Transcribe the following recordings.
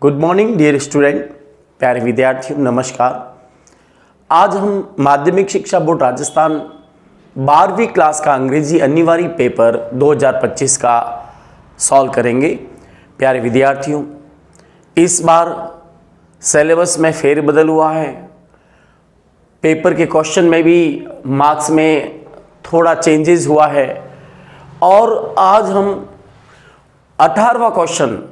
Good morning dear student, प्यारे विद्यार्थियों, नमस्कार। आज हम माध्यमिक शिक्षा बोर्ड राजस्थान 12वीं क्लास का अंग्रेजी अनिवार्य पेपर 2025 का सॉल्व करेंगे। प्यारे विद्यार्थियों, इस बार सिलेबस में फेरबदल हुआ है। पेपर के क्वेश्चन में भी मार्क्स में थोड़ा चेंजेस हुआ है और आज हम 18वां क्वेश्चन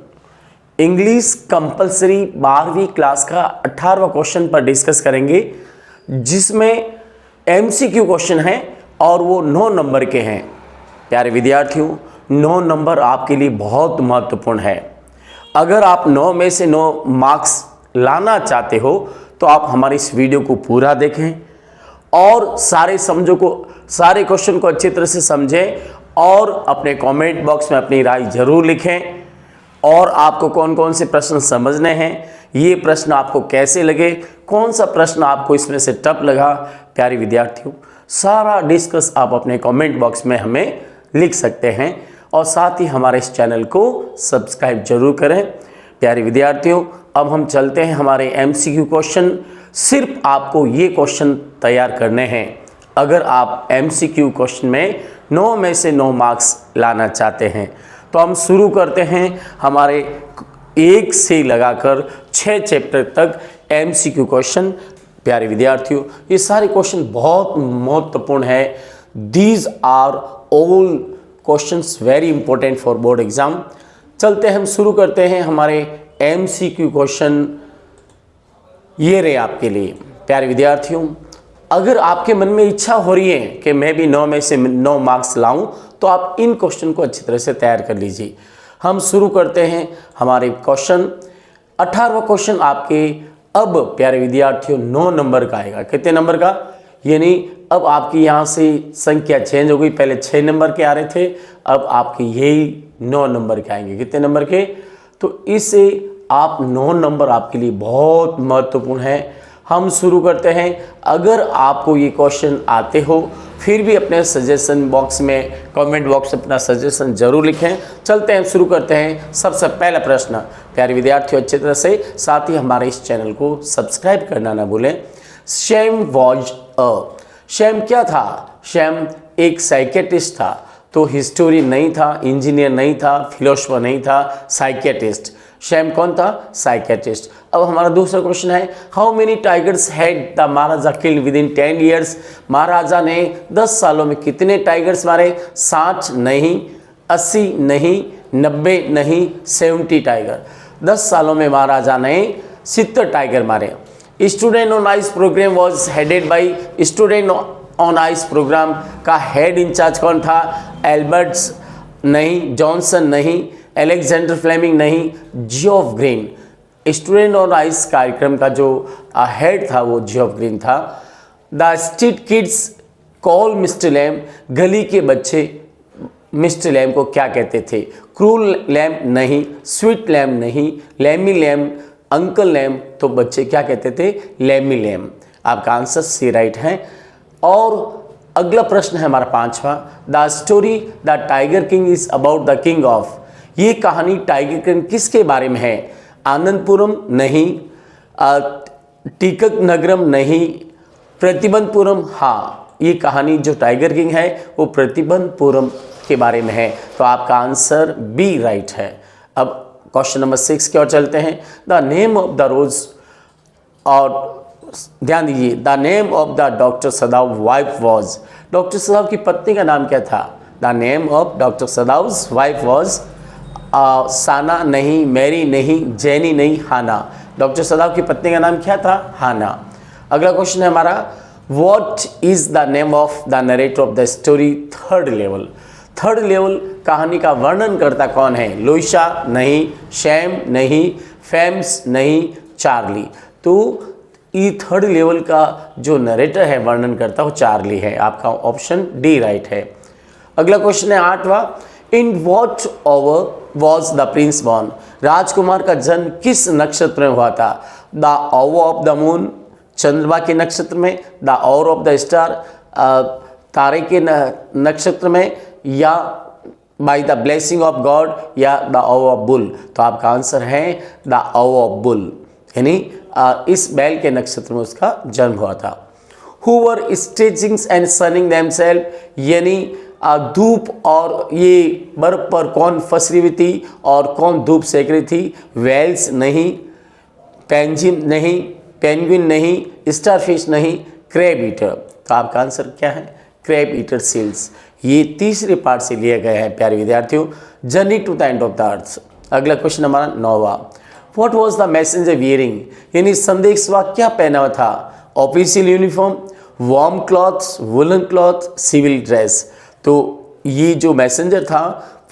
इंग्लिश कंपलसरी 12वीं क्लास का 18वां क्वेश्चन पर डिस्कस करेंगे, जिसमें एमसीक्यू क्वेश्चन है और वो 9 नंबर के हैं। प्यारे विद्यार्थियों, 9 नंबर आपके लिए बहुत महत्वपूर्ण है। अगर आप 9 में से 9 मार्क्स लाना चाहते हो तो आप हमारी इस वीडियो को पूरा देखें और सारे क्वेश्चन को अच्छी तरह से समझें और अपने कमेंट बॉक्स में अपनी राय जरूर लिखें। और आपको कौन कौन से प्रश्न समझने हैं, ये प्रश्न आपको कैसे लगे, कौन सा प्रश्न आपको इसमें से टफ लगा, प्यारे विद्यार्थियों, सारा डिस्कस आप अपने कमेंट बॉक्स में हमें लिख सकते हैं और साथ ही हमारे इस चैनल को सब्सक्राइब जरूर करें। प्यारे विद्यार्थियों, अब हम चलते हैं हमारे एमसीक्यू क्वेश्चन। सिर्फ आपको ये क्वेश्चन तैयार करने हैं। अगर आप एमसीक्यू क्वेश्चन में 9 में से 9 मार्क्स लाना चाहते हैं तो हम शुरू करते हैं हमारे 1 से लगाकर 6 चैप्टर तक एमसीक्यू क्वेश्चन। प्यारे विद्यार्थियों, ये सारे क्वेश्चन बहुत महत्वपूर्ण है। These are all questions very important for board exam. चलते हैं, हम शुरू करते हैं हमारे एमसीक्यू क्वेश्चन। ये रहे आपके लिए। प्यारे विद्यार्थियों, अगर आपके मन में इच्छा हो रही है कि मैं भी 9 में से 9 मार्क्स लाऊं तो आप इन क्वेश्चन को अच्छी तरह से तैयार कर लीजिए। हम शुरू करते हैं हमारे क्वेश्चन। 18वां क्वेश्चन आपके अब प्यारे विद्यार्थियों 9 नंबर का आएगा। कितने नंबर का? यानी अब आपकी यहाँ से संख्या चेंज हो गई। पहले 6 नंबर के आ रहे थे, अब आपके यही 9 नंबर के आएंगे। कितने नंबर के? तो इससे आप 9 नंबर आपके लिए बहुत महत्वपूर्ण है। हम शुरू करते हैं। अगर आपको ये क्वेश्चन आते हो फिर भी अपने सजेशन बॉक्स में, कमेंट बॉक्स में अपना सजेशन जरूर लिखें। चलते हैं, शुरू करते हैं। सबसे पहला प्रश्न, प्यारे विद्यार्थियों अच्छी तरह से, साथ ही हमारे इस चैनल को सब्सक्राइब करना ना भूलें। शैम वॉज शैम क्या था? शैम एक साइकेट्रिस्ट था। तो हिस्टोरियन नहीं था, इंजीनियर नहीं था, फिलोसोफर नहीं था, साइकेट्रिस्ट। शैम कौन था? साइकेट्रिस्ट। अब हमारा दूसरा क्वेश्चन है, how many tigers had the Maharaja killed within 10 years? Maharaja ने 10 सालों में कितने टाइगर्स मारे? 60 नहीं, 80 नहीं, 90 नहीं, 70 टाइगर। 10 सालों में महाराजा ने 70 टाइगर मारे। Student on ice program was headed by, student on ice program का हेड इंचार्ज कौन था? एल्बर्ट्स नहीं, जॉनसन नहीं, एलेक्जेंडर फ्लेमिंग नहीं, Geoff Green. Student on ice कार्यक्रम का जो हेड था वो जियोफ ग्रीन था। The street kids call mister Lamb, गली के बच्चे मिस्टर लैम को क्या कहते थे? क्रूल लैम नहीं, स्वीट लैम नहीं, लैमी लैम, अंकल लैम। तो बच्चे क्या कहते थे? लैमी लैम। आपका आंसर सी राइट है। और अगला प्रश्न है हमारा 5वां, the story the tiger king is about the king of. ये कहानी टाइगर किंग किसके बारे में है? आनंदपुरम नहीं, टीकक नगरम नहीं, प्रतिबंधपुरम। हाँ, ये कहानी जो टाइगर किंग है वो प्रतिबंधपुरम के बारे में है। तो आपका आंसर बी राइट है। अब क्वेश्चन नंबर 6 की ओर चलते हैं। The name of the rose, और ध्यान दीजिए, the name of the doctor Sadao wife was. Doctor Sadao की पत्नी का नाम क्या था? The name of doctor Sadao wife was Sana नहीं, मैरी नहीं, जैनी नहीं, हाना। डॉक्टर सदाव की पत्नी का नाम क्या था? हाना। अगला क्वेश्चन है हमारा, what is the name of the narrator of the story third level. Third level कहानी का वर्णन करता कौन है? लुइसा नहीं, शैम नहीं, फेम्स नहीं, चार्ली। तो ये थर्ड लेवल का जो नरेटर है, वर्णन करता, वो चार्ली है। आपका ऑप्शन डी राइट है। अगला क्वेश्चन है 8वां, in what hour was the prince born. राजकुमार का जन्म किस नक्षत्र में हुआ था? The hour of the moon, चंद्रमा के नक्षत्र में, the hour of the star, तारे के नक्षत्र में, या by the blessing of God या द आव ऑफ बुल। तो आपका आंसर है द आव ऑफ बुल, यानी इस बैल के नक्षत्र में उसका जन्म हुआ था। हु वर स्टेजिंग्स एंड सनिंग देमसेल्फ, यानी धूप और ये बर्फ पर कौन फंस रही थी और कौन धूप सेक रही थी? वेल्स नहीं, पेंजिम नहीं, पेंगुइन नहीं, स्टारफिश नहीं, क्रैब ईटर। तो आपका आंसर क्या है? Crab eater seals. ये तीसरे पार्ट से लिए गए हैं प्यारे विद्यार्थियों, journey to the end of the earth. अगला क्वेश्चन हमारा 9वां, what was the messenger wearing, यानी संदेशवा क्या पहना हुआ था? Official uniform, warm clothes, woollen cloth, civil dress. तो ये जो मैसेंजर था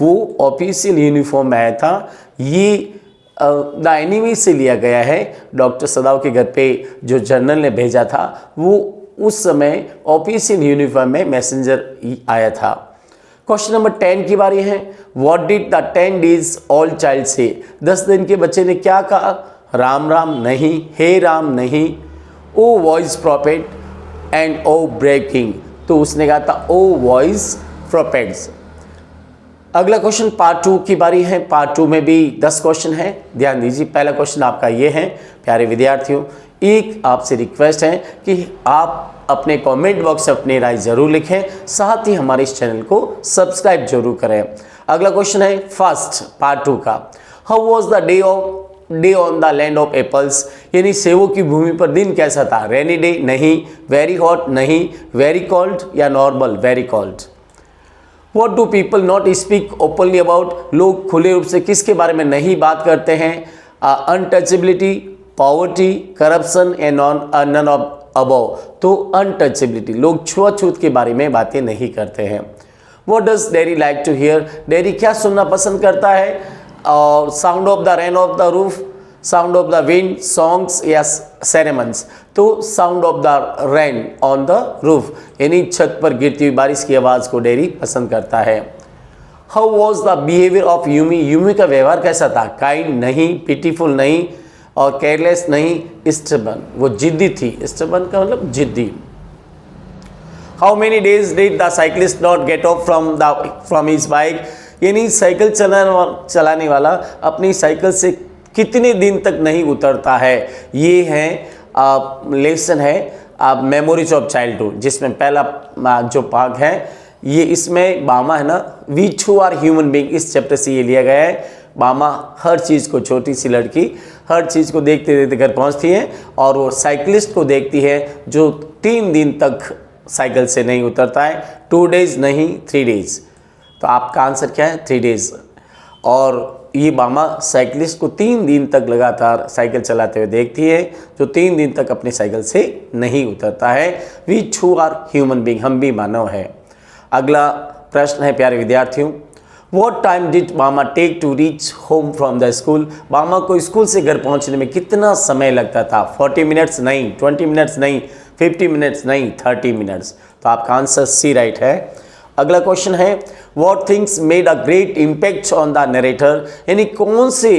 वो ऑफिशियल यूनिफॉर्म में आया था। ये द एनिमी से लिया गया है। डॉक्टर सदाव के घर पे जो जनरल ने भेजा था वो उस समय ऑफिशियल यूनिफॉर्म में मैसेंजर आया था। क्वेश्चन नंबर 10 की बारी है। What did the 10 days all child से, 10 दिन के बच्चे ने क्या कहा? राम राम नहीं, हे राम नहीं, O wise prophet and O brave king. तो उसने कहा था ओ वॉइस प्रॉफिट्स। अगला क्वेश्चन पार्ट 2 की बारी है। पार्ट 2 में भी 10 क्वेश्चन है, ध्यान दीजिए। पहला क्वेश्चन आपका ये है प्यारे विद्यार्थियों, एक आपसे रिक्वेस्ट है कि आप अपने कमेंट बॉक्स में अपनी राय जरूर लिखें, साथ ही हमारे इस चैनल को सब्सक्राइब जरूर करें। अगला क्वेश्चन है फर्स्ट पार्ट 2 का, how was the day on the land of apples, यानी सेवों की भूमि पर दिन कैसा था? रेनी डे नहीं, वेरी हॉट नहीं, वेरी कोल्ड या normal very cold. What do people not speak openly about, लोग खुले रूप से किसके बारे में नहीं बात करते हैं? Untouchability, poverty, corruption and none of above. तो अनटचेबिलिटी, लोग छुआछूत के बारे में बातें नहीं करते हैं। What does Derry like to hear, Derry क्या सुनना पसंद करता है? और sound of the rain of the roof, sound of the wind, songs या सेरेमन्स। तो sound of the rain on the roof, यानी छत पर गिरती हुई बारिश की आवाज़ को डेरी पसंद करता है। How was the behaviour of Yumi, Yumi का व्यवहार कैसा था? काइंड नहीं, पिटीफुल नहीं और केयरलेस नहीं, स्टबर्न, वो जिद्दी थी। स्टबर्न का मतलब जिद्दी। How many days did the cyclist not gate of from his bike, यानी साइकिल चलाने वाला अपनी साइकिल से कितने दिन तक नहीं उतरता है? ये है लेसन है मेमोरीज ऑफ चाइल्डहुड, जिसमें पहला जो पार्ट है ये, इसमें बामा है ना, we too are human being, इस चैप्टर से ये लिया गया है। बामा हर चीज़ को, छोटी सी लड़की हर चीज़ को देखते देखते घर पहुंचती है और वो साइकिलिस्ट को देखती है जो 3 दिन तक साइकिल से नहीं उतरता है। 2 डेज नहीं 3 डेज। तो आपका आंसर क्या है? 3 डेज। और ये बामा साइकिलिस्ट को 3 दिन तक लगातार साइकिल चलाते हुए देखती है, जो 3 दिन तक अपनी साइकिल से नहीं उतरता है। We too are human being, हम भी मानव है। अगला प्रश्न है प्यारे विद्यार्थियों, what time did Bama take to reach home from the school, Bama को स्कूल से घर पहुंचने में कितना समय लगता था? 40 मिनट्स नहीं, 20 मिनट्स नहीं, 50 मिनट्स नहीं, 30 मिनट्स। तो आपका आंसर सी राइट है। अगला क्वेश्चन है what things made a great impact on the narrator, यानी कौन से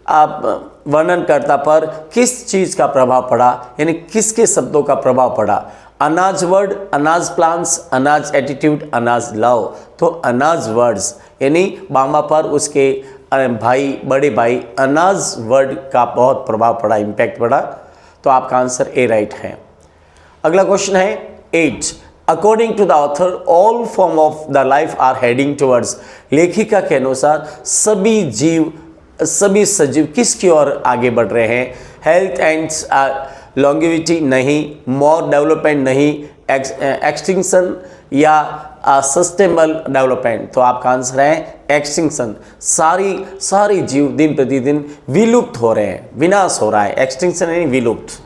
वर्णनकर्ता पर किस चीज़ का प्रभाव पड़ा, यानी किसके शब्दों का प्रभाव पड़ा? अनाज वर्ड, अनाज प्लांट्स, अनाज एटीट्यूड, अनाज लव। तो अनाज वर्ड्स, यानी बामा पर उसके भाई, बड़े भाई अनाज वर्ड का बहुत प्रभाव पड़ा, इम्पैक्ट पड़ा। तो आपका आंसर ए राइट है। अगला क्वेश्चन है 8, according to the author all form of the life are heading towards, लेखिका के अनुसार सभी जीव, सभी सजीव किसकी ओर आगे बढ़ रहे हैं? हेल्थ एंड लॉन्गेविटी नहीं, मोर डेवलपमेंट नहीं, एक्सटिंक्शन या सस्टेनेबल डेवलपमेंट। तो आपका आंसर है एक्सटिंक्शन। सारी जीव दिन प्रतिदिन विलुप्त हो रहे हैं, विनाश हो रहा है। एक्सटिंक्शन यानी विलुप्त।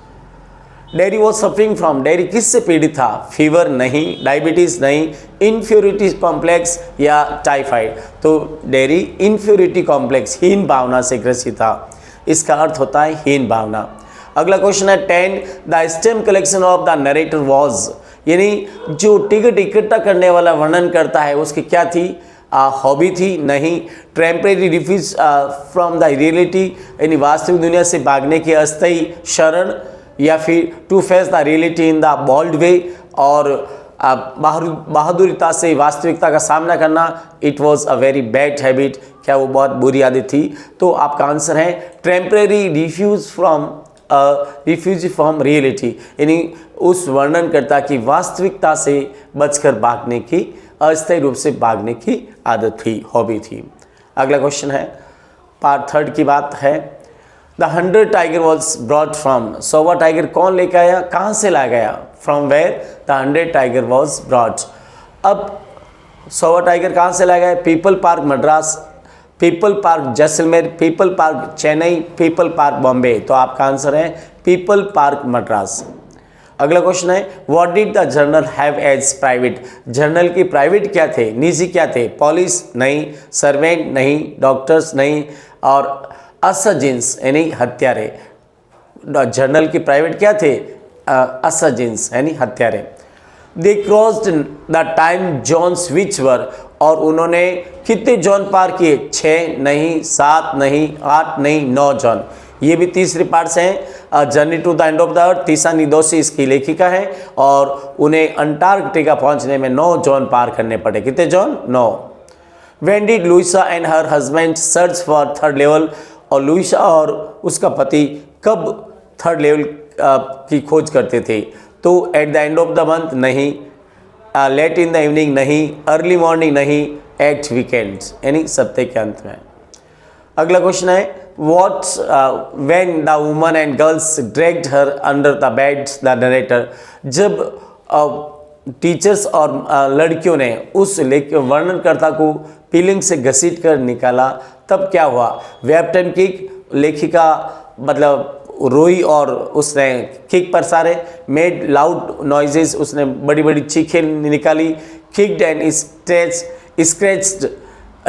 Dairy was suffering from, dairy किससे पीड़ित था? फीवर नहीं, डायबिटीज़ नहीं, इन्फ्योरिटी कॉम्प्लेक्स या टाइफाइड। तो डेयरी इन्फ्योरिटी कॉम्प्लेक्स, हीन भावना से ग्रसित था। इसका अर्थ होता है हीन भावना। अगला क्वेश्चन है 10, the stem collection of the narrator was, यानी जो टिकट इकट्ठा करने वाला वर्णन करता है उसकी क्या थी? हॉबी थी नहीं, temporary refuse from the reality, यानी वास्तविक दुनिया से भागने की अस्थायी शरण, या फिर to face the reality in the bold way, और बहादुरिता से वास्तविकता का सामना करना, it was a very bad habit, क्या वो बहुत बुरी आदत थी। तो आपका आंसर है टेम्परेरी रिफ्यूजी फ्रॉम रियलिटी, यानी उस वर्णनकर्ता की वास्तविकता से बचकर भागने की, अस्थायी रूप से भागने की आदत थी, हॉबी थी। अगला क्वेश्चन है, पार्ट 3 की बात है। The 100 tiger was brought from, 100वां टाइगर कौन लेकर आया, कहाँ से लाया गया, from where the 100 tiger was brought. अब 100वां टाइगर कहाँ से लाया गया, People Park Madras, People Park Jaisalmer, People Park Chennai, People Park Bombay. तो आपका आंसर है पीपल पार्क मद्रास। अगला क्वेश्चन है, what did the journal have as private, journal की प्राइवेट क्या थे, निजी क्या थे, पुलिस नहीं, सर्वेंट नहीं, डॉक्टर्स नहीं, और असजिन्स यानी हत्यारे। जर्नल की प्राइवेट क्या थे, असजिन्स यानी हत्यारे। दे क्रॉस्ड द टाइम जोन्स विच वर, और उन्होंने कितने जोन पार किए, 6 नहीं, 7 नहीं, 8 नहीं, 9 जोन। ये भी तीसरी पार्ट से हैं। Journey to the end of the earth, तीसा निदोसी इसकी लेखिका है, और उन्हें अंटार्कटिका पहुंचने में 9 जोन पार करने पड़े। कितने zone, 9। When did Louisa and her husband search for third level, और लुइसा और उसका पति कब थर्ड लेवल की खोज करते थे, तो at the end of the month नहीं, लेट इन द इवनिंग नहीं, अर्ली मॉर्निंग नहीं, एट वीकेंड्स यानी सप्ताह के अंत में। अगला क्वेश्चन है, what's when the woman and girls dragged her under the bed the narrator, जब टीचर्स और लड़कियों ने उस वर्णनकर्ता को पीलिंग से घसीट कर निकाला, तब क्या हुआ, वेप्टन किक, लेखिका मतलब रोई और उसने किक पर सारे, मेड लाउड नॉइजेस, उसने बड़ी बड़ी चीखें निकाली, किक्ड एंड स्क्रैच्ड,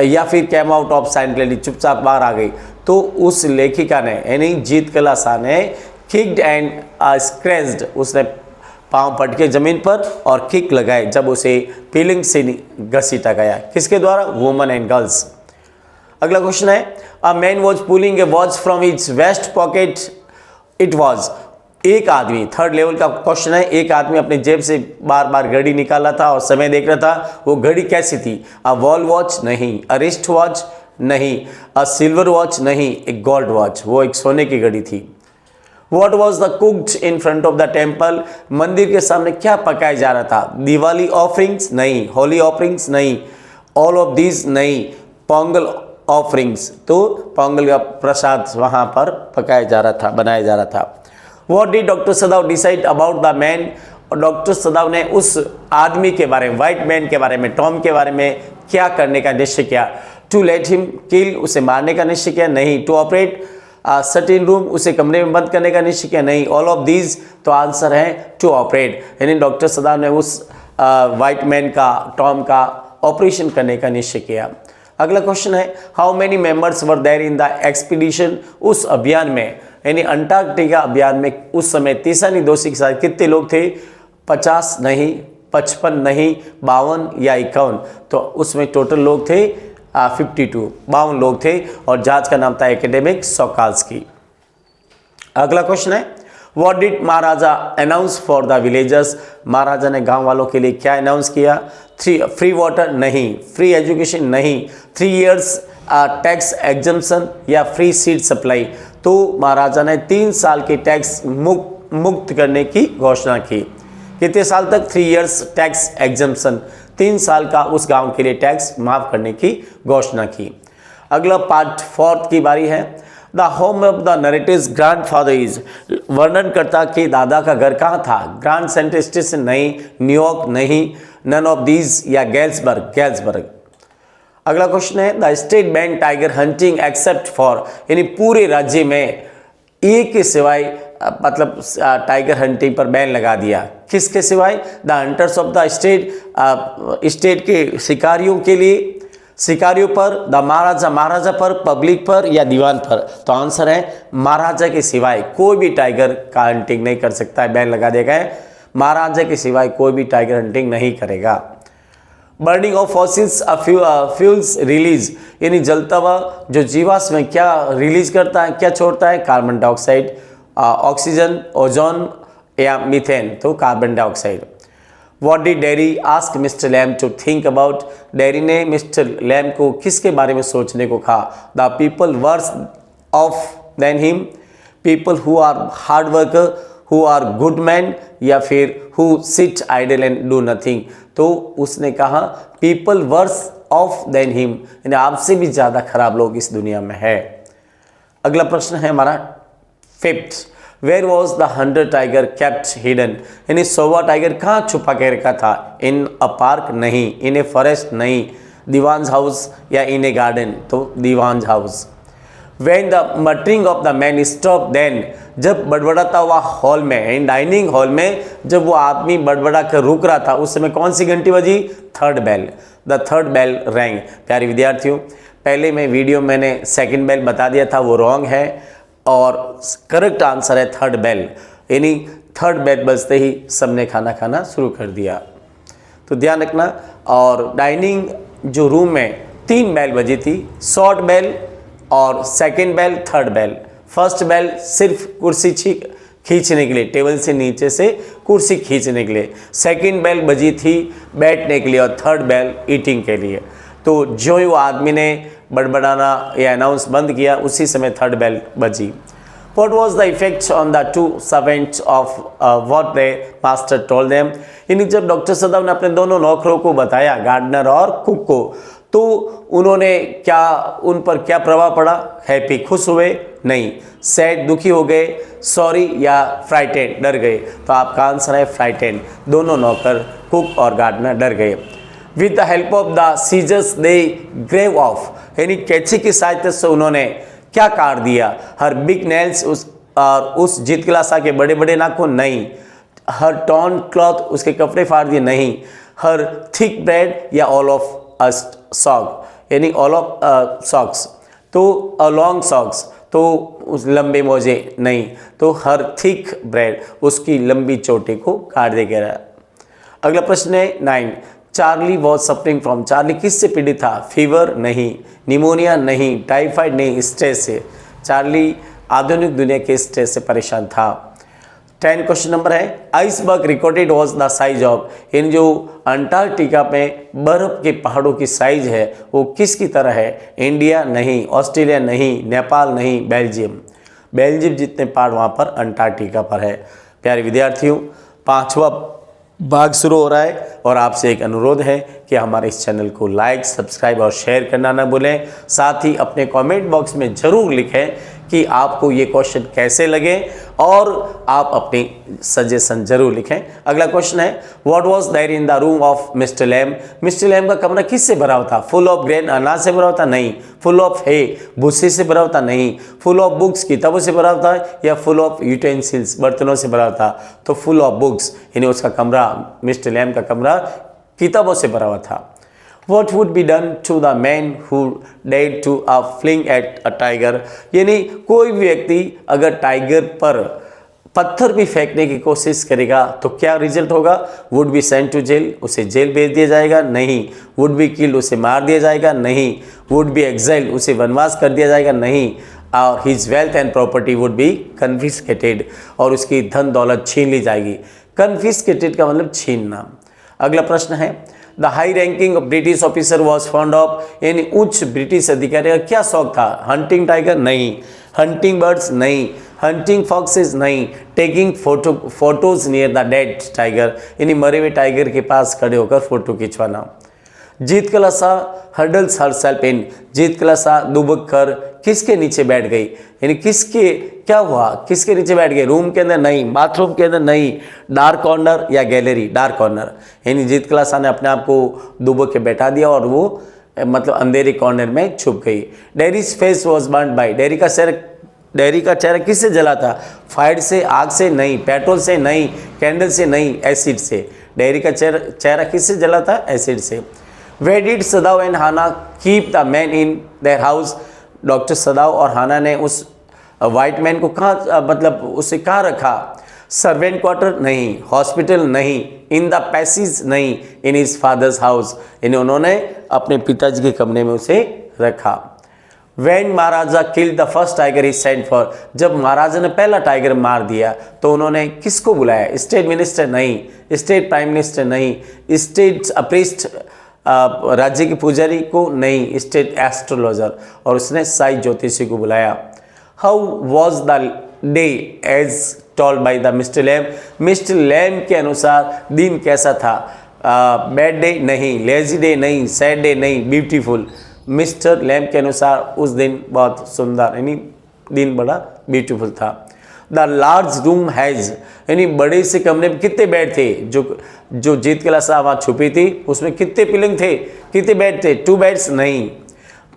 या फिर कैम आउट ऑफ साइलेंटली, चुपचाप बाहर आ गई। तो उस लेखिका ने यानी जीत कला शाह ने किक्ड एंड स्क्रैच्ड, उसने पांव पटके जमीन पर और किक लगाए जब उसे पीलिंग से घसीटा गया, किसके द्वारा, वुमन एंड गर्ल्स। अगला क्वेश्चन है, a man was pulling a watch from his waist pocket, it was, एक आदमी, थर्ड लेवल का क्वेश्चन है, एक आदमी अपने जेब से बार बार घड़ी निकाला था और समय देख रहा था, वो घड़ी कैसी थी, अ वॉल वॉच नहीं, अ रिस्ट वॉच नहीं, अ सिल्वर वॉच नहीं, एक गोल्ड वॉच, वो एक सोने की घड़ी थी। What was the cooked in front of the temple, मंदिर के सामने क्या पकाया जा रहा था, दिवाली ऑफरिंग्स नहीं, होली ऑफरिंग्स नहीं, ऑल ऑफ दीज नहीं, पोंगल ऑफरिंग्स, तो पोंगल का प्रसाद वहाँ पर पकाया जा रहा था, बनाया जा रहा था। What did doctor सदाव decide about the man, और डॉक्टर सदाव ने उस आदमी के बारे में, व्हाइट मैन के बारे में, टॉम के बारे में क्या करने का निश्चय किया, टू लेट हिम किल, उसे मारने का निश्चय किया नहीं, टू ऑपरेट सर्टेन रूम, उसे कमरे में बंद करने का निश्चय किया नहीं, ऑल ऑफ दीज, तो आंसर है टू ऑपरेट, यानी डॉक्टर सदाव ने उस व्हाइट मैन का, टॉम का ऑपरेशन करने का निश्चय किया। अगला क्वेश्चन है, how many members were there in the expedition, उस अभियान में यानी अंटार्कटिका अभियान में उस समय तीसा निदोसी के साथ कितने लोग थे, 50 नहीं, 55 नहीं, 52 या 51, तो उसमें टोटल लोग थे 52, 52 लोग थे, और जहाज का नाम था एकेडमिक सोकाल्स्की। अगला क्वेश्चन है, what did Maharaja announce for the villagers, Maharaja ने गांव वालों के लिए क्या अनाउंस किया, फ्री वाटर नहीं, फ्री एजुकेशन नहीं, 3 years टैक्स एग्जम्पशन या फ्री सीड सप्लाई, तो महाराजा ने 3 साल के टैक्स मुक्त करने की घोषणा की। कितने साल तक, 3 years टैक्स एग्जम्पशन, 3 साल का उस गांव के लिए टैक्स माफ करने की घोषणा की। अगला पार्ट 4 की बारी है, the home of the narrative's grandfather is, वर्णनकर्ता के दादा का घर कहाँ था, ग्रांड सेंट्रल स्टेशन नहीं, न्यूयॉर्क नहीं, नन ऑफ दीज या गैल्सबर्ग। अगला क्वेश्चन है, the state ban tiger hunting except for, यानी पूरे राज्य में एक के सिवाय मतलब टाइगर हंटिंग पर बैन लगा दिया, किसके सिवाय, the hunters of the state के शिकारियों के लिए, शिकारियों पर, द महाराजा पर, पब्लिक पर या दीवान पर, तो आंसर है महाराजा के सिवाय कोई भी टाइगर का हंटिंग नहीं कर सकता है, बैन लगा दिया गया है, महाराजा के सिवाय कोई भी टाइगर हंटिंग नहीं करेगा। Burning of fossils fuels release, यानी जलता हुआ जो जीवाश्म में क्या रिलीज करता है, क्या छोड़ता है, कार्बन डाइऑक्साइड, ऑक्सीजन, ओजोन या मीथेन, तो carbon dioxide. What did Derry ask Mr. Lamb to think about? Derry ने मिस्टर लैम को किसके बारे में सोचने को कहा? The people worse off than him, people who are hard worker, who are good men, या फिर who sit idle and do nothing. तो उसने कहा people worse off than him, यानी आपसे भी ज़्यादा खराब लोग इस दुनिया में है। अगला प्रश्न है हमारा 5th, where was the hunter tiger kept hidden, यानी 100वां टाइगर कहाँ छुपा के रखा था? इन अ पार्क नहीं, इन ए फॉरेस्ट नहीं, दीवान हाउस या इन ए गार्डन, तो Dewan house. When the muttering of the man stop then, जब बड़बड़ाता हुआ हॉल में, इन डाइनिंग हॉल में जब वो आदमी बड़बड़ा कर रुक रहा था, उस समय कौन सी घंटी बजी? Third bell, the third bell rang. प्यारे विद्यार्थियों, पहले में वीडियो मैंने सेकंड बेल बता दिया था, वो रॉन्ग है और करेक्ट आंसर है थर्ड बेल, यानी थर्ड बेल बजते ही सबने खाना खाना शुरू कर दिया। तो ध्यान रखना। और डाइनिंग जो रूम में 3 बेल बजी थी, शॉर्ट बेल और second bell, third bell. First bell सिर्फ कुर्सी खींचने के लिए, टेबल से नीचे से कुर्सी खींचने के लिए। सेकंड बेल बजी थी बैठने के लिए और थर्ड बेल ईटिंग के लिए। तो जो ही वो आदमी ने बड़बड़ाना या अनाउंस बंद किया, उसी समय थर्ड बेल बजी। What was the effect on the two servants of what the master told them? यानी जब डॉक्टर सदाव ने अपने दोनों नौकरों को बताया, गार्डनर और कुक को, तो उन्होंने क्या, उन पर क्या प्रभाव पड़ा? हैप्पी, खुश हुए? नहीं। सैड, दुखी हो गए? सॉरी या फ्राइटेंड, डर गए? तो आपका आंसर है फ्राइटेंड। दोनों नौकर, कुक और गार्डनर डर गए। With the help of the scissors they grave of, यानी कैंची की सहायता से उन्होंने क्या काट दिया? हर बिग नेल्स, उस जीतकलासा के बड़े बड़े नाखून? नहीं। हर टॉर्न क्लॉथ, उसके कपड़े फाड़ दिए? नहीं। हर थिक ब्रेड या ऑल ऑफ अ सॉक, यानी ऑल ऑफ सॉक्स, तो लॉन्ग सॉक्स, तो उस लंबे मोजे? नहीं। तो हर थिक ब्रेड, उसकी लंबी चोटी को काट देगा। अगला प्रश्न है 9, Charlie was suffering from, Charlie किससे पीड़ित था? फीवर? नहीं। निमोनिया? नहीं। टाइफाइड? नहीं। स्ट्रेस से। चार्ली आधुनिक दुनिया के स्ट्रेस से परेशान था। 10 क्वेश्चन नंबर है, iceberg recorded was the size of, इन जो अंटार्कटिका में बर्फ के पहाड़ों की साइज है वो किसकी तरह है? इंडिया? नहीं। ऑस्ट्रेलिया? नहीं। नेपाल? नहीं। बेल्जियम? बेल्जियम जितने पहाड़ वहाँ पर अंटार्कटिका पर है। प्यारे विद्यार्थियों, 5वां भाग शुरू हो रहा है और आपसे एक अनुरोध है कि हमारे इस चैनल को लाइक, सब्सक्राइब और शेयर करना ना भूलें। साथ ही अपने कमेंट बॉक्स में ज़रूर लिखें कि आपको ये क्वेश्चन कैसे लगे और आप अपनी सजेशन जरूर लिखें। अगला क्वेश्चन है, what was there in the room of mister Lam, mister Lam का कमरा किससे भरा हुआ था? फुल ऑफ ग्रेन, अनाज से भरा हुआ था? नहीं। फुल ऑफ हे, भूसे से भरा हुआ था? नहीं। फुल ऑफ बुक्स, किताबों से भरा हुआ था? या फुल ऑफ यूटेंसिल्स, बर्तनों से भरा हुआ था? तो फुल ऑफ बुक्स, यानी उसका कमरा, मिस्टर लैम का कमरा किताबों से भरा हुआ था। What would be done to the man who dared to fling at a tiger, यानी कोई भी व्यक्ति अगर टाइगर पर पत्थर भी फेंकने की कोशिश करेगा तो क्या रिजल्ट होगा? Would be sent to jail, उसे जेल भेज दिया जाएगा? नहीं। वुड बी किल्ड, उसे मार दिया जाएगा? नहीं। वुड बी एक्साइल्ड, उसे वनवास कर दिया जाएगा? नहीं। और his wealth and property would be confiscated, और उसकी धन दौलत छीन ली जाएगी। कन्फिस्केटेड का मतलब छीनना। अगला प्रश्न है, the high ranking British officer was fond of, यानी उच्च ब्रिटिश अधिकारी का क्या शौक था? Hunting tiger? नहीं। Hunting birds? नहीं। Hunting foxes? नहीं। Taking photos near the dead tiger, यानी मरे हुए टाइगर के पास खड़े होकर फोटो खिंचवाना। जीत कलासा हर्डल्स हरसेल्फ इन, जीत कलासा दुबक कर किसके नीचे बैठ गई, यानी किसके, क्या हुआ, किसके नीचे बैठ गई? रूम के अंदर? नहीं। बाथरूम के अंदर? नहीं। डार्क कॉर्नर या गैलरी? डार्क कॉर्नर, यानी जीत कलासा ने अपने आप को दुबक के बैठा दिया और वो मतलब अंधेरे कॉर्नर में छुप गई। Derry's face was burned by, Derry का चेहरा किससे जला था? फायर से, आग से? नहीं। पेट्रोल से? नहीं। कैंडल से? नहीं। एसिड से। डेयरी का चेहरा किससे जला था? एसिड से। Where did Sadao and Hana keep the man in their house, doctor Sadao और हाना ने उस वाइट मैन को कहाँ, मतलब उसे कहाँ रखा? Servant quarter? नहीं। हॉस्पिटल? नहीं। In the passage? नहीं। इन हिज फादर्स हाउस, यानी उन्होंने अपने पिताजी के कमरे में उसे रखा। When Maharaja killed the first tiger he sent for, जब महाराजा ने पहला टाइगर मार दिया तो उन्होंने किसको बुलाया? स्टेट मिनिस्टर नहीं, स्टेट प्राइम मिनिस्टर नहीं, स्टेट प्रीस्ट राज्य के पुजारी को नहीं, स्टेट एस्ट्रोलॉजर, और उसने साई ज्योतिषी को बुलाया। How was the day as told by the mister Lam, mister Lam के अनुसार दिन कैसा था? बैड डे नहीं, लेजी डे नहीं, सैड डे नहीं, ब्यूटीफुल। मिस्टर लैम के अनुसार उस दिन बहुत सुंदर, यानी दिन बड़ा ब्यूटीफुल था। द लार्ज रूम हैज़, यानी बड़े से कमरे में कितने बेड थे? जो जीत के लाशा वहाँ छुपी थी उसमें कितने पिलिंग थे, कितने बेड थे? 2 बेड्स नहीं।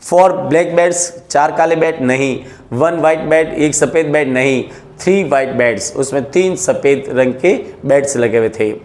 4 ब्लैक बेड्स, 4 काले बेड नहीं। 1 वाइट बेड, 1 सफ़ेद बेड नहीं। 3 वाइट बेड्स, उसमें 3 सफ़ेद रंग के बेड्स लगे हुए थे।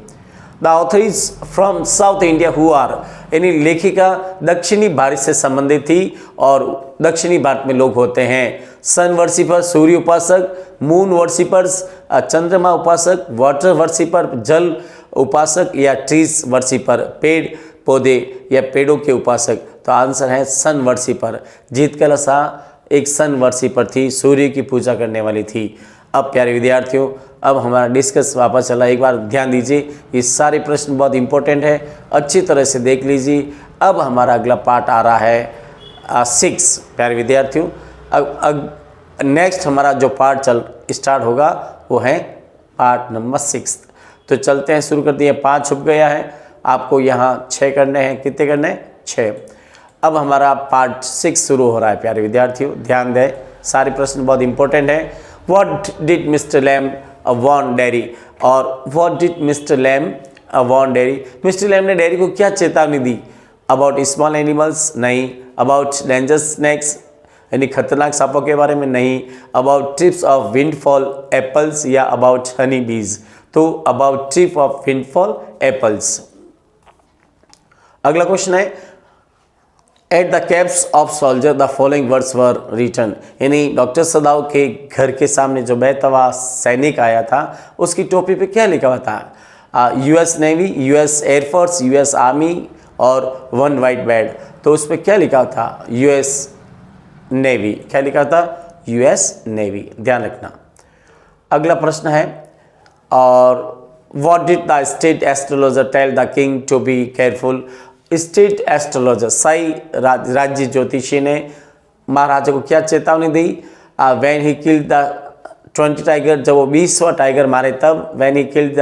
The author is from South India who are, यानी लेखिका दक्षिणी भारत से संबंधित थी और दक्षिणी भारत में लोग होते हैं सन वर्शिपर सूर्य उपासक, मून वर्शिपर्स चंद्रमा उपासक, वाटर वर्शिपर जल उपासक, या ट्रीज वर्शिपर पेड़ पौधे या पेड़ों के उपासक। तो आंसर है सन वर्शिपर। जीत का लसा एक सन वर्शिपर थी, सूर्य की पूजा करने वाली थी। अब प्यारे विद्यार्थियों, अब हमारा डिस्कस वापस चला, एक बार ध्यान दीजिए, ये सारे प्रश्न बहुत इंपॉर्टेंट है, अच्छी तरह से देख लीजिए। अब हमारा अगला पार्ट आ रहा है 6। प्यारे विद्यार्थियों, अब नेक्स्ट हमारा जो पार्ट स्टार्ट होगा वो है पार्ट नंबर 6। तो चलते हैं, शुरू करते हैं। 5 छुप गया है, आपको यहाँ 6 करने हैं। कितने करने हैं? 6। अब हमारा पार्ट 6 शुरू हो रहा है। प्यारे विद्यार्थियों ध्यान दें, सारे प्रश्न बहुत इंपॉर्टेंट हैं। What did Mr. Lamb warn Dairy, और what did Mr. Lamb warn Dairy? Mr. Lamb ने डेयरी को क्या चेतावनी दी? About small animals नहीं, about dangerous snakes यानी खतरनाक सांपों के बारे में नहीं, about trips of windfall apples या about honey bees। तो about trip of windfall apples। अगला क्वेश्चन है at the caps of soldier the following words were written, यानी डॉक्टर सदाव के घर के सामने जो बैठा हुआ सैनिक आया था उसकी टोपी पे क्या लिखा हुआ था? US navy, US air force, US army और 1 वाइट बेड। तो उस पर क्या लिखा हुआ था? US Navy. क्या लिखा था? US Navy. ध्यान रखना। अगला प्रश्न है, और what did the state astrologer tell the king to be careful? State astrologer साई राज्य ज्योतिषी ने महाराजा को क्या चेतावनी दी? When he killed the 20 tiger, जब वो 20वां टाइगर मारे तब। When he killed the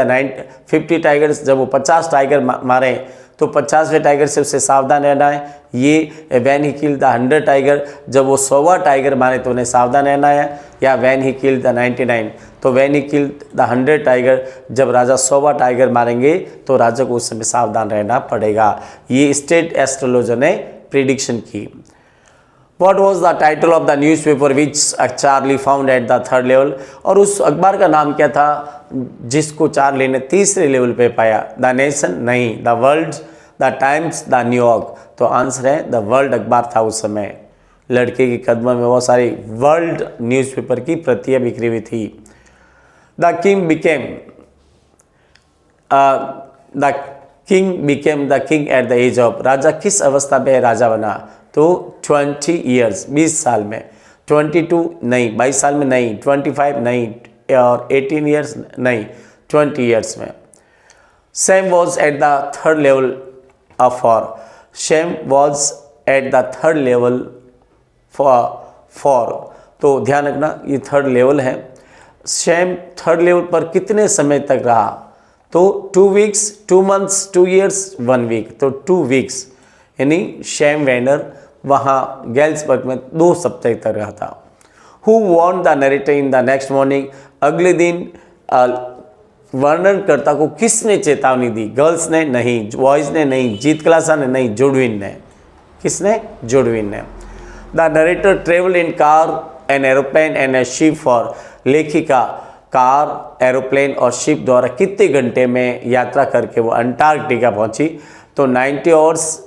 50 tigers, जब वो 50 टाइगर मारे तो 50वें टाइगर से उसे सावधान रहना है। ये when he killed the 100 tiger, जब वो 100वां टाइगर मारे तो उन्हें सावधान रहना है। या व्हेन ही किल्ड द 99, तो when he killed the 100 tiger, जब राजा 100वां टाइगर मारेंगे तो राजा को उस समय सावधान रहना पड़ेगा। ये स्टेट एस्ट्रोलॉजर ने प्रिडिक्शन की। What was the title of the newspaper which Charlie found at the 3rd level? और उस अखबार का नाम क्या था जिसको चार्ली ने 3रे लेवल पे पाया? द नेशन नहीं, the world, the times, the New York. तो आंसर है द वर्ल्ड अखबार था उस समय। लड़के के कदमों में बहुत सारी वर्ल्ड न्यूज़पेपर की प्रतियां बिखरी हुई थी। The king became the king at the age of, राजा किस अवस्था में राजा बना? तो 20 ईयर्स, 20 साल में। 22 नहीं, 22 साल में नहीं, 25 नहीं, और 18 ईयर्स नहीं, 20 ईयर्स में। Sam was at the 3rd level for, Sam was at the 3rd level for. तो ध्यान रखना ये 3rd लेवल है। सैम 3rd लेवल पर कितने समय तक रहा? तो 2 वीक्स, 2 मंथ्स, 2 ईयर्स, 1 वीक। तो 2 वीक्स, यानी सैम वेंडर वहाँ गैल्सबर्ग में 2 सप्ताह तक रहा था। Who warn the narrator in the next morning, अगले दिन वर्णनकर्ता को किसने चेतावनी दी? गर्ल्स ने नहीं, बॉयज़ ने नहीं, जीत क्लासा ने नहीं, जुडविन ने। किसने? जुडविन ने। The narrator travel in car an aeroplane and A ship for, लेखिका कार, एरोप्लेन और शिप द्वारा कितने घंटे में यात्रा करके वो अंटार्कटिका पहुंची? तो 90 आवर्स,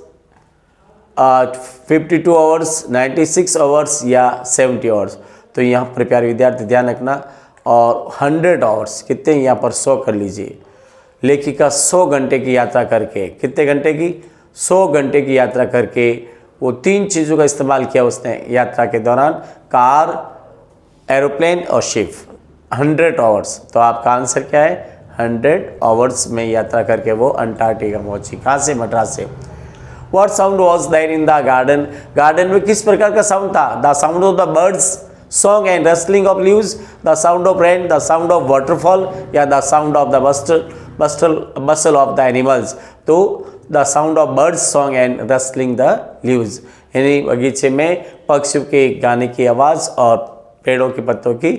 52 आवर्स, 96 आवर्स या 70 आवर्स। तो यहाँ पर प्यारे विद्यार्थी ध्यान रखना, और 100 आवर्स कितने यहाँ पर 100 कर लीजिए। लेखिका 100 घंटे की यात्रा करके, कितने घंटे की? 100 घंटे की यात्रा करके वो 3 चीज़ों का इस्तेमाल किया उसने यात्रा के दौरान, कार, एरोप्लेन और शिप। 100 आवर्स, तो आपका आंसर क्या है? 100 आवर्स में यात्रा करके वो अंटार्कटिका पहुंची। कहाँ से? मद्रास से। What sound was there in the garden? Garden में किस प्रकार का साउंड था? The sound of the birds song and rustling of leaves, the sound of rain, the sound of waterfall, या the sound of the bustle of the animals? तो the sound of birds song and rustling the leaves, यानी बगीचे में पक्षियों के गाने की आवाज़ और पेड़ों के पत्तों की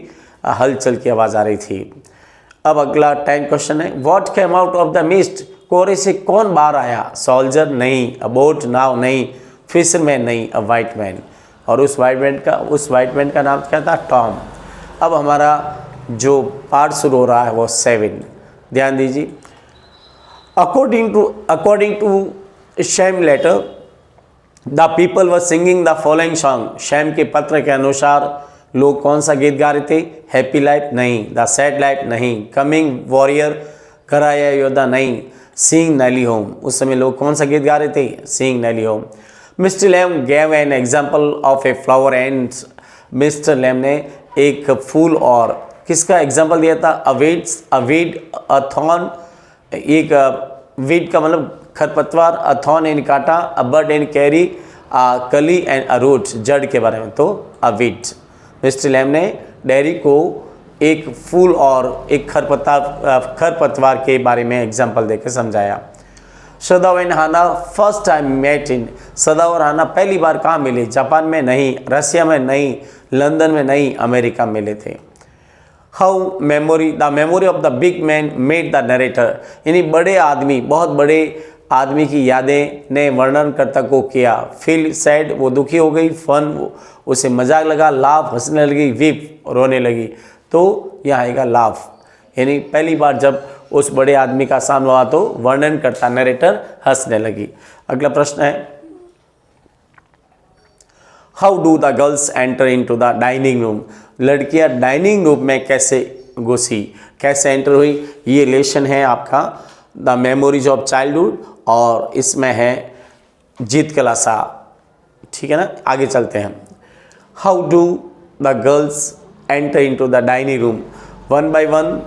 हलचल की आवाज़ आ रही थी। अब अगला 10 क्वेश्चन है, what came out of the mist? कोहरे से कौन बाहर आया? सोल्जर नहीं, अ बोट नाव नहीं, फिशरमैन नहीं, अ वाइट मैन। और उस वाइट मैन का नाम क्या था? टॉम। अब हमारा जो पार्ट शुरू हो रहा है वो 7, ध्यान दीजिए। According to Sham letter the people were singing the following song. Sham के पत्र के अनुसार लोग कौन सा गीत गा रहे थे? हैप्पी लाइफ नहीं, द सैड लाइफ नहीं, कमिंग वॉरियर, घर आया योद्धा नहीं, सीइंग नेली होम। उस समय लोग कौन सा गीत गा रहे थे? Seeing Nelly home. Mister Lam gave an example of a flower and, mister Lam ने एक फूल और किसका एग्जाम्पल दिया था? अवीड, अथॉन, एक वीड का मतलब खरपतवार, अथॉन एंड कांटा, अ बर्ड एंड कैरी, कली एंड अ रूट, जड़ के बारे में, तो अवीड। मिस्टर लैम ने डेयरी को एक फूल और एक खरपतवार के बारे में एग्जाम्पल देकर समझाया। Sadao and Hana first time met in, Sadao और हाना पहली बार कहाँ मिले? जापान में नहीं, रसिया में नहीं, लंदन में नहीं, अमेरिका में मिले थे। How the memory of the big man made the narrator, यानी बड़े आदमी, बहुत बड़े आदमी की यादें ने वर्णनकर्ता को किया। फील सैड, वो दुखी हो गई, फन, उसे मजाक लगा, लाफ, हंसने लगी, वीप, रोने लगी। तो यहाँ आएगा लाफ, यानी पहली बार जब उस बड़े आदमी का सामना हुआ तो वर्णन करता नरेटर हंसने लगी। अगला प्रश्न है, how do the girls enter into the dining room? लड़कियां डाइनिंग रूम में कैसे घुसी, कैसे एंटर हुई? ये लेसन है आपका द मेमोरीज ऑफ चाइल्डहुड, और इसमें है जीत कलासा। ठीक है ना, आगे चलते हैं। How do the girls enter into the dining room? 1 by 1,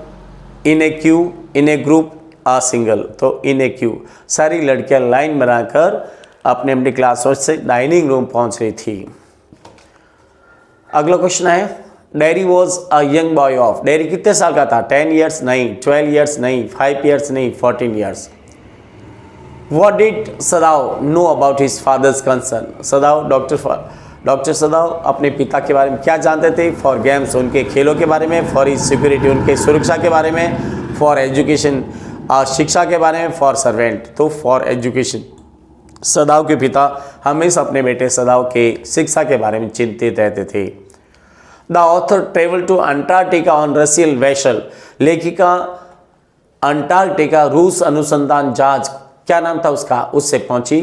in a queue, in a group, or single. तो इन ए क्यू, सारी लड़कियां लाइन बनाकर अपने अपने क्लासों से डाइनिंग रूम पहुंच रही थी। अगला क्वेश्चन है, dairy was a young boy of, dairy कितने साल का था? 10 years नहीं, 12 years नहीं, 5 years नहीं, 14 years। What did सदाव know about his father's concern? सदाव doctor सदाव अपने पिता के बारे में क्या जानते थे? फॉर गेम्स, उनके खेलों के बारे में, फॉर हिज सिक्योरिटी, उनके सुरक्षा के बारे में, फॉर एजुकेशन, शिक्षा के बारे में, फॉर सर्वेंट, तो फॉर एजुकेशन। सदाव के पिता हमेशा अपने बेटे सदाव के शिक्षा के बारे में चिंतित रहते थे। The author travel to Antarctica on Russian vessel, लेखिका अंटार्कटिका रूस अनुसंधान जहाज, क्या नाम था उसका, उससे पहुंची।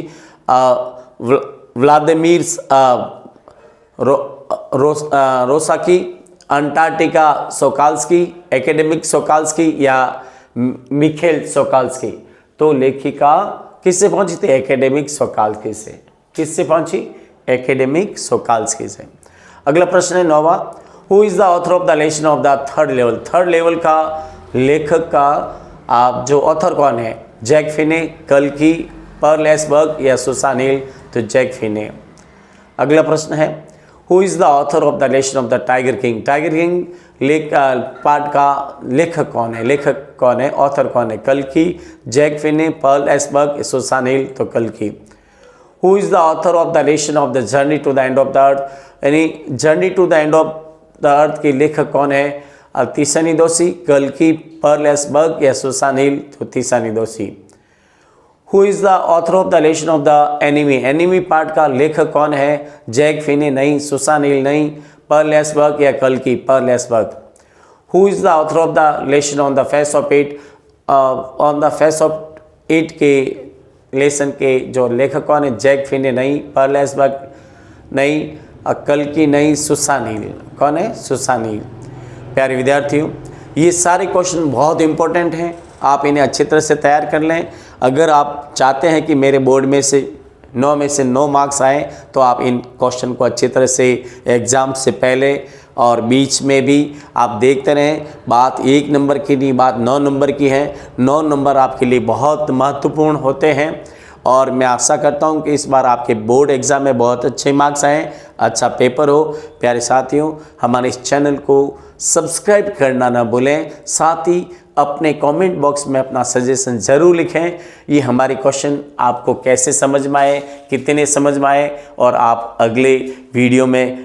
व्लादिमीर रोसाकी, अंटार्कटिका सोकाल्स्की, एकेडेमिक सोकाल्स्की या मिखेल सोकाल्स्की। तो लेखिका किससे पहुंची थी? एकेडेमिक सोकाल्स्की से। किससे पहुंची? एकेडेमिक सोकाल्स्की से। अगला प्रश्न है 9वां, who is the author of the lesson of the third level? Third level का लेखक का जो ऑथर कौन है? जैक फिने, कल्की, पर्ल एसबर्ग या सुसान हिल? तो जैक फिने। अगला प्रश्न है, who is the author of the lesson of the tiger king? Tiger king part का लेखक कौन है? लेखक कौन है? ऑथर कौन है? कल्की, Jack Finney, Pearl Esberg, Susan Hill? तो कल्की। Who is the author of the lesson of the journey to the end of the earth? यानी journey to the end of the earth के लेखक कौन है? तीसानी दोषी, कल्की, पर्ल एसबर्ग या Susan Hill? तो तीसानी दोषी। Who is the author of the lesson of the enemy? Enemy part का लेखक कौन है? जैक फिने नहीं, सुसान हिल नहीं, पर्ल एसबर्ग या कल्की? Pearl Esberg. Who is the author of the lesson on the face of it? On the face of it के lesson के जो लेखक कौन है? जैक फिने नहीं, पर्ल एसबर्ग नहीं, कल्की नहीं, सुसान हिल। कौन है? सुसान हिल। प्यारे विद्यार्थियों, ये सारे क्वेश्चन बहुत इंपॉर्टेंट हैं, आप इन्हें अच्छी तरह से तैयार कर लें। अगर आप चाहते हैं कि मेरे बोर्ड में से 9 में से 9 मार्क्स आए तो आप इन क्वेश्चन को अच्छी तरह से एग्ज़ाम से पहले और बीच में भी आप देखते रहें। बात 1 नंबर की नहीं, बात 9 नंबर की है। 9 नंबर आपके लिए बहुत महत्वपूर्ण होते हैं और मैं आशा करता हूं कि इस बार आपके बोर्ड एग्ज़ाम में बहुत अच्छे मार्क्स आएँ, अच्छा पेपर हो। प्यारे साथियों, हमारे इस चैनल को सब्सक्राइब करना ना भूलें, साथ ही अपने कमेंट बॉक्स में अपना सजेशन ज़रूर लिखें। ये हमारे क्वेश्चन आपको कैसे समझ में आए, कितने समझ में आए और आप अगले वीडियो में